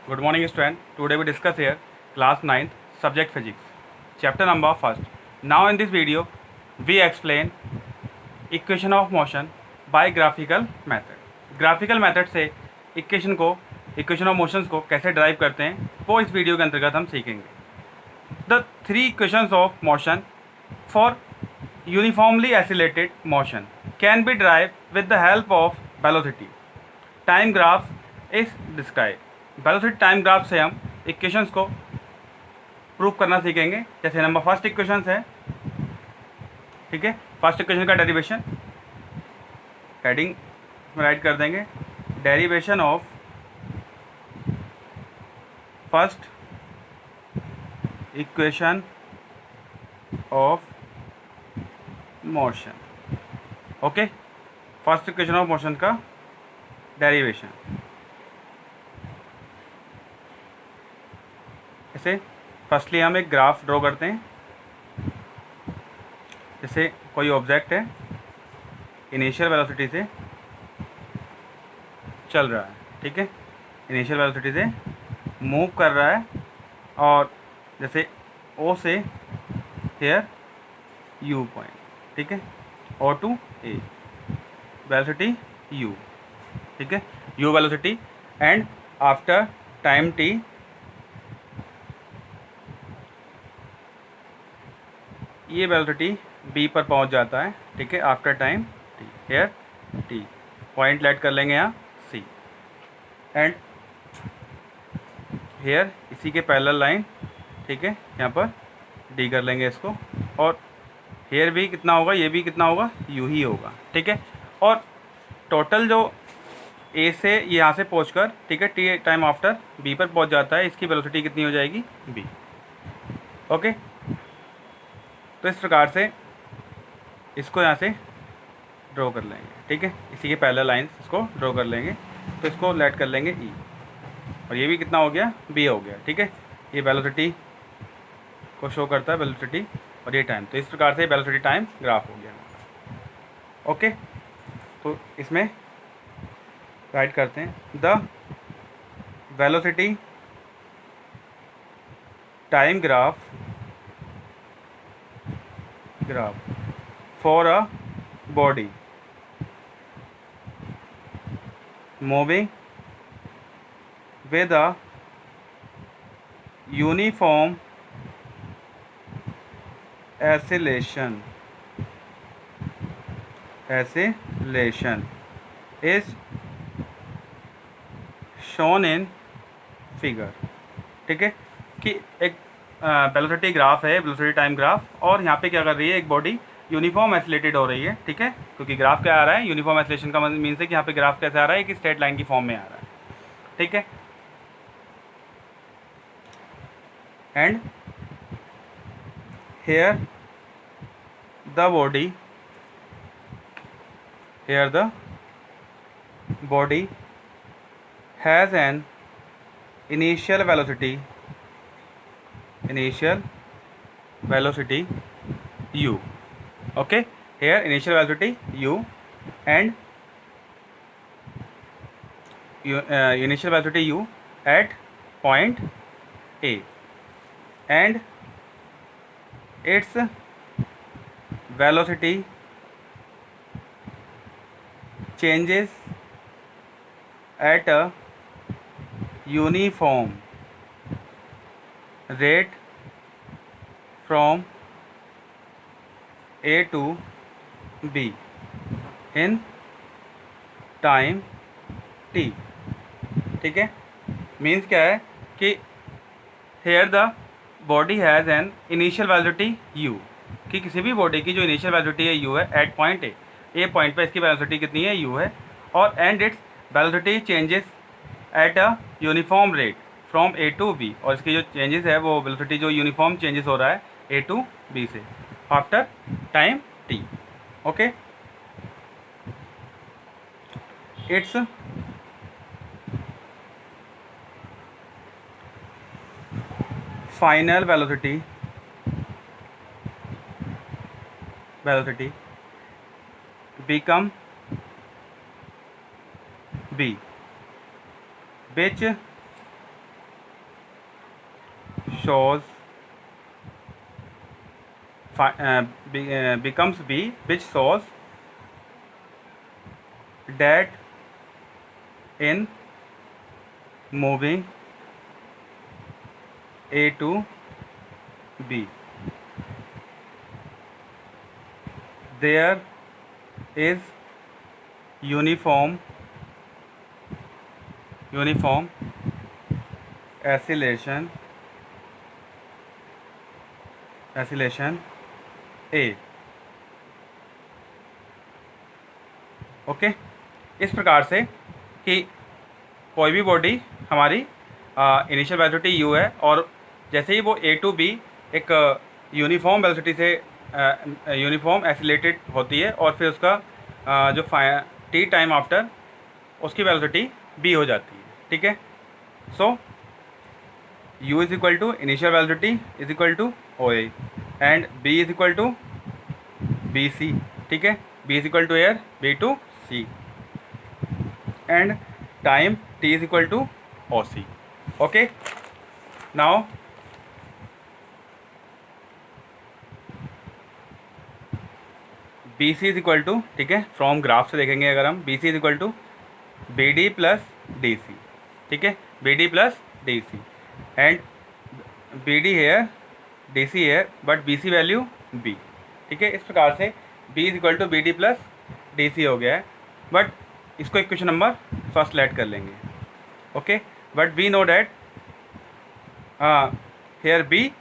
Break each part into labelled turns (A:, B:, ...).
A: Good morning, student. Today we discuss here class 9th subject physics, chapter number first. Now in this video, we explain equation of motion by graphical method. Graphical method से equation of motions को कैसे derive करते हैं वो इस video के अंतर्गत हम सीखेंगे. The three equations of motion for uniformly oscillated motion can be derived with the help of velocity. Time graph is described. Velocity time graph से हम इक्वेशंस को प्रूव करना सीखेंगे. जैसे नंबर फर्स्ट इक्वेशंस है, ठीक है. फर्स्ट इक्वेशन का डेरिवेशन हेडिंग में राइट कर देंगे. Derivation of first equation of motion. Okay, first equation of motion का डेरिवेशन. जैसे फर्स्टली हम एक ग्राफ ड्रॉ करते हैं. जैसे कोई ऑब्जेक्ट है, इनिशियल वेलोसिटी से चल रहा है, ठीक है. इनिशियल वेलोसिटी से मूव कर रहा है और जैसे ओ से हेयर यू पॉइंट, ठीक है. O to A, velocity u, ठीक है. U velocity and after time t ये वेलोसिटी बी पर पहुंच जाता है, ठीक है. After time t, here t point let कर लेंगे यहाँ सी एंड हेयर इसी के पैरेलल लाइन, ठीक है. यहाँ पर डी कर लेंगे इसको और हेयर भी कितना होगा, ये भी कितना होगा, यू ही होगा, ठीक है. और टोटल जो ए से यहाँ से पहुँच कर, ठीक है, टी टाइम आफ्टर बी पर पहुँच जाता है, इसकी वेलोसिटी कितनी हो जाएगी, बी. ओके, तो इस प्रकार से इसको यहाँ से ड्रॉ कर लेंगे, ठीक है. इसी के पैरेलल लाइंस इसको ड्रॉ कर लेंगे. तो इसको लेट कर लेंगे ई और ये भी कितना हो गया, बी हो गया, ठीक है. ये वेलोसिटी को शो करता है, वेलोसिटी और ये टाइम. तो इस प्रकार से वेलोसिटी टाइम ग्राफ हो गया. ओके, तो इसमें राइट करते हैं. The velocity time graph for a body moving with a uniform oscillation is shown in figure, ठीक है. कि एक वेलोसिटी ग्राफ है, वेलोसिटी टाइम ग्राफ, और यहाँ पे क्या कर रही है, एक बॉडी यूनिफॉर्म एसिलेटेड हो रही है, ठीक है. क्योंकि ग्राफ क्या आ रहा है, यूनिफॉर्म एसिलेशन का मीन्स है कि यहाँ पे ग्राफ कैसे आ रहा है, कि स्ट्रेट लाइन की फॉर्म में आ रहा है, ठीक है. And here the body has an initial velocity u. Okay, here initial velocity u and initial velocity u at point A and its velocity changes at a uniform rate from A to B in time t, ठीक है. Means क्या है कि here the body has an initial velocity u, कि किसी भी बॉडी की जो इनिशियल वेलोसिटी है u है at point A. A point पर इसकी वेलोसिटी कितनी है, u है. और and its velocity changes at a uniform rate from A to B, और इसकी जो चेंजेस है वो वेलोसिटी जो यूनिफॉर्म चेंजेस हो रहा है ए टू बी से after time T. Okay, it's final velocity become B, which shows becomes B, which shows that in moving A to B there is uniform oscillation A। Okay, इस प्रकार से कि कोई भी बॉडी हमारी इनिशियल वेलोसिटी u है और जैसे ही वो A टू B एक यूनिफॉर्म वेलोसिटी से यूनिफॉर्म एक्सीलरेटेड होती है और फिर उसका जो t टाइम आफ्टर उसकी वेलोसिटी b हो जाती है। ठीक है, so u is equal to initial velocity is equal to O A and b is equal to B C. ठीक है, b is equal to here b to c and time t is equal to O C. Okay, now B C is equal to, ठीक है, from graph से देखेंगे अगर हम, B C is equal to B D plus D C. ठीक है, B D plus D C and B D here D C here but B C value b. ठीक है, इस प्रकार से b is equal to B D plus D C हो गया है, बट इसको इक्वेशन नंबर फर्स्ट लेट कर लेंगे। Okay, but we know that here b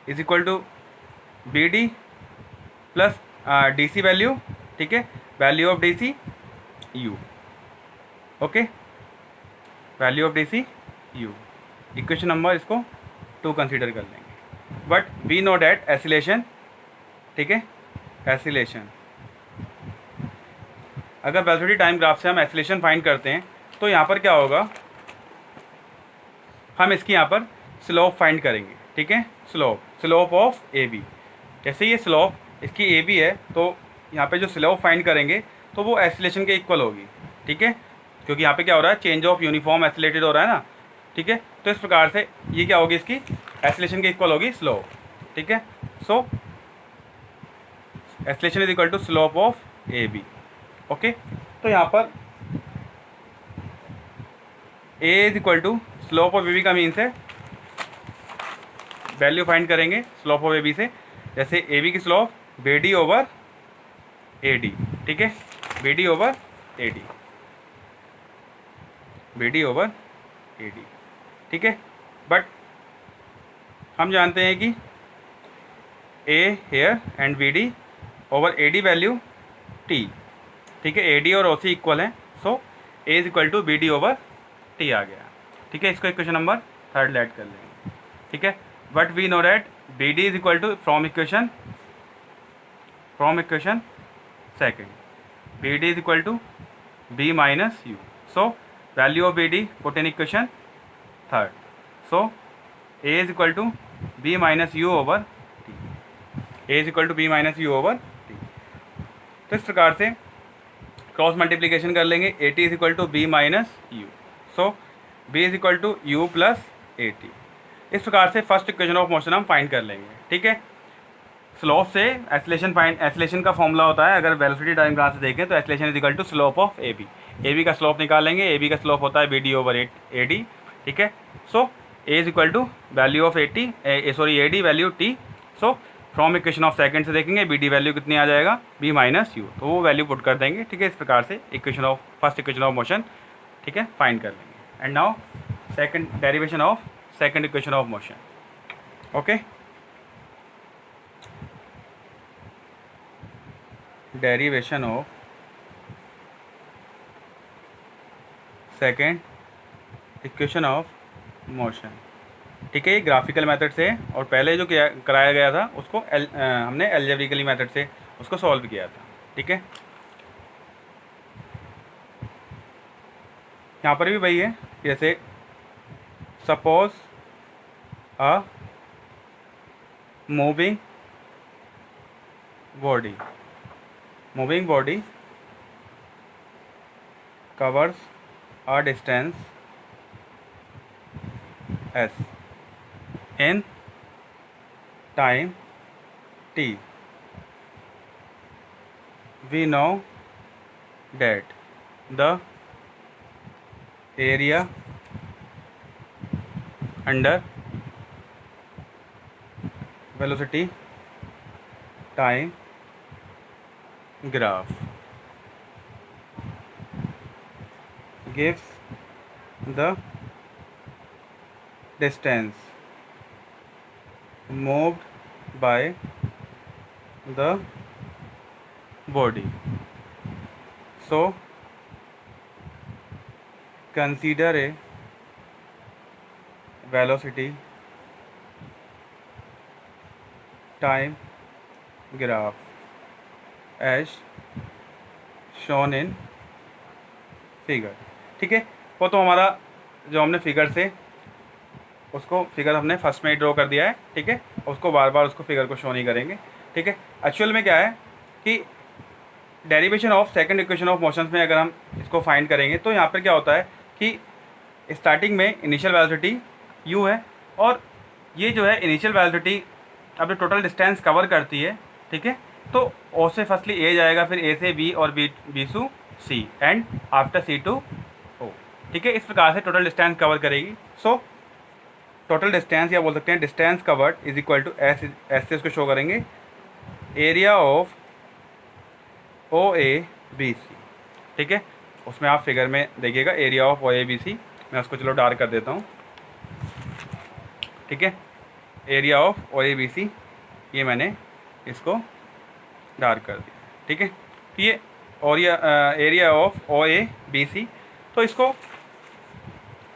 A: is equal to B D plus D C value. ठीक है, value of D C u. Okay, value of D C u, equation number इसको 2 consider कर लेंगे। But we know that acceleration, ठीक है, acylation, अगर velocity time graph से हम एसिलेशन फाइंड करते हैं तो यहाँ पर क्या होगा, हम इसकी यहाँ पर स्लोप फाइंड करेंगे। ठीक है, स्लोप ऑफ ए बी। जैसे ये स्लोप इसकी ए बी है तो यहाँ पे जो स्लोप फाइंड करेंगे तो वो एसिलेशन के इक्वल होगी। ठीक है, क्योंकि यहाँ पे क्या हो रहा है, चेंज ऑफ यूनिफॉर्म एसिलेटेड हो रहा है ना। ठीक है, तो इस प्रकार से ये क्या होगी, इसकी एसिलेशन के इक्वल होगी स्लोप। ठीक है, so acceleration is equal to slope of A B. Okay, तो यहाँ पर A is equal to slope of A B का मीन्स है, वैल्यू फाइंड करेंगे स्लोप ऑफ ए बी से। जैसे ए बी की slope B D over A D. ठीक है, B D over A D, B D over A D. ठीक है, बट हम जानते हैं कि A here and B D over A D value T. ठीक है, ए डी और ओ सी इक्वल हैं, so A is equal to B D over T आ गया। ठीक है, इसको इक्वेशन नंबर 3 ऐड कर लेंगे। ठीक है, but we know that B D is equal to from equation second, B D is equal to b minus u. So value of B D put in equation 3, so A is equal to b minus u over t, a is equal to b minus u over t. तो इस प्रकार से cross multiplication कर लेंगे, a t is equal to b minus u, so B is equal to u plus a t. इस प्रकार से first equation of motion हम फाइंड कर लेंगे। ठीक है, स्लोप से एसिलेशन का फॉर्मूला होता है, अगर वेलोसिटी टाइम ग्राफ से देखें तो acceleration is equal to slope of A B का स्लोप निकालेंगे, ए बी का स्लोप होता है B D over A D. ठीक है, so A is equal to value of A D value T. So from equation of second से देखेंगे B D value कितनी आ जाएगा, बी माइनस यू, तो वो वैल्यू पुट कर देंगे। ठीक है, इस प्रकार से फर्स्ट इक्वेशन ऑफ मोशन, ठीक है, फाइंड कर लेंगे। And now second derivation of second equation of motion. Okay, derivation of second equation of motion. ठीक है, ये ग्राफिकल मेथड से, और पहले जो कराया गया था उसको हमने एल्जेब्रिकली मेथड से उसको सॉल्व किया था। ठीक है, यहाँ पर भी वही है, जैसे suppose a moving body covers a distance s in time t. We know that the area under velocity time graph gives the distance moved by the body. So consider a velocity time graph as shown in figure. ठीक है, वो तो हमारा जो हमने figure से उसको figure हमने फर्स्ट में ही ड्रॉ कर दिया है। ठीक है, उसको बार बार उसको फिगर को शो नहीं करेंगे। ठीक है, एक्चुअल में क्या है कि derivation of second equation of motions में अगर हम इसको फाइंड करेंगे तो यहाँ पर क्या होता है कि स्टार्टिंग में इनिशियल वेलोसिटी u है और ये जो है इनिशियल वेलोसिटी अब टोटल डिस्टेंस कवर करती है। ठीक है, तो ओ से फर्स्टली ए जाएगा, फिर ए से बी और बी से C and after C to O. ठीक है, इस प्रकार से टोटल डिस्टेंस कवर करेगी। सो टोटल डिस्टेंस या बोल सकते हैं distance covered is equal to s से उसको शो करेंगे area of O A B C. ठीक है, उसमें आप फिगर में देखिएगा area of O A B C. मैं उसको चलो डार्क कर देता हूँ। ठीक है, area of O A B C ये मैंने इसको डार्क कर दिया। ठीक है, तो ये और ये area of O A B C, तो इसको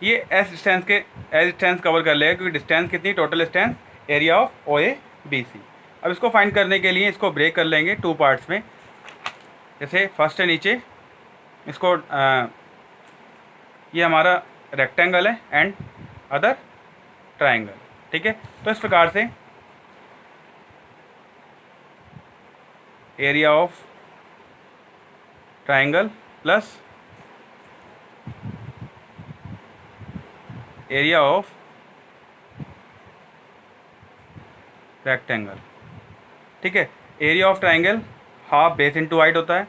A: ये एस डिस्टेंस कवर कर लेगा क्योंकि डिस्टेंस कितनी total distance area of O A B C. अब इसको फाइंड करने के लिए इसको ब्रेक कर लेंगे टू पार्ट्स में। जैसे फर्स्ट है नीचे इसको ये हमारा रेक्टेंगल है एंड अदर ट्रायंगल। ठीक है, तो इस प्रकार से area of triangle plus area of rectangle. ठीक है, area of triangle half base into height होता है।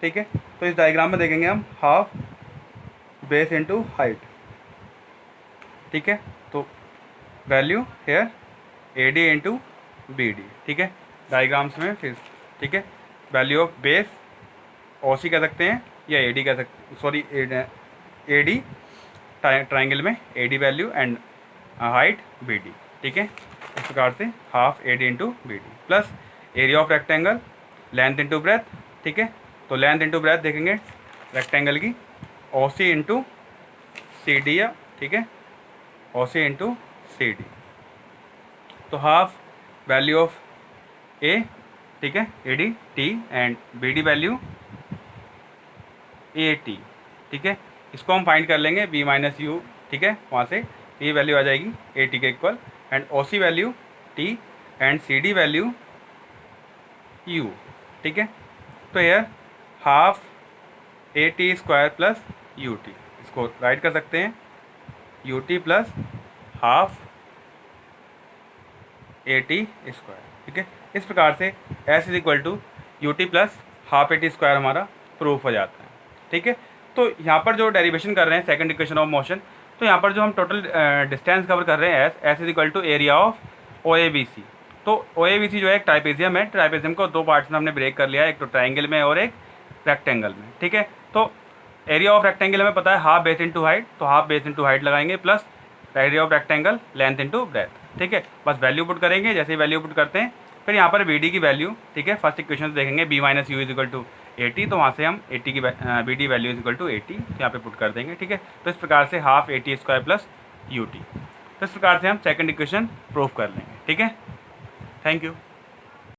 A: ठीक है, तो इस डायग्राम में देखेंगे हम हाफ बेस इनटू हाइट। ठीक है, तो value here A D into B D. ठीक है, डायग्राम्स में फिर ठीक है value of base O C कह सकते हैं या ए डी कह सकते, सॉरी ए डी ट्राइंगल में A D value and height B D. ठीक है, इस प्रकार से half A D into B D plus area of rectangle length into breadth. ठीक है, तो लेंथ इंटू ब्रेथ देखेंगे रेक्टेंगल की O C into C D या ठीक है O C into C D. तो हाफ वैल्यू ऑफ ए ठीक है A D T and B D value A T. ठीक है, इसको हम फाइंड कर लेंगे बी माइनस यू। ठीक है, वहाँ से ये वैल्यू आ जाएगी ए टी के equal and O C value T and C D value U. ठीक है, तो यार half A T square plus U T, इसको राइट कर सकते हैं U T plus half A T square. ठीक है, इस प्रकार से S is equal to U T plus half A T square हमारा प्रूफ हो जाता है। ठीक है, तो यहाँ पर जो डेरिवेशन कर रहे हैं सेकंड इक्वेशन ऑफ मोशन, तो यहाँ पर जो हम टोटल डिस्टेंस कवर कर रहे हैं S is equal to area of O A B C. तो ओ ए बी सी जो है एक ट्राइपेजियम है, ट्राइपेजियम को दो पार्ट्स में हमने ब्रेक कर लिया है, एक तो ट्राइंगल में और एक रेक्टेंगल में। ठीक है, तो एरिया ऑफ रेक्टेंगल हमें पता है हाफ बेस इंटू हाइट, तो हाफ बेस इंटू हाइट लगाएंगे plus area of rectangle length into breadth. ठीक है, बस वैल्यू पुट करेंगे, जैसे ही वैल्यू पुट करते हैं फिर यहाँ पर बी डी की वैल्यू ठीक है फर्स्ट इक्वेशन से देखेंगे B minus U is equal to A T, तो वहाँ से हम ए टी की B D value is equal to A T यहाँ पे पुट कर देंगे। ठीक है, तो इस प्रकार से half A T square plus U T, तो इस प्रकार से हम सेकंड इक्वेशन प्रूव कर लेंगे। ठीक है, थैंक यू।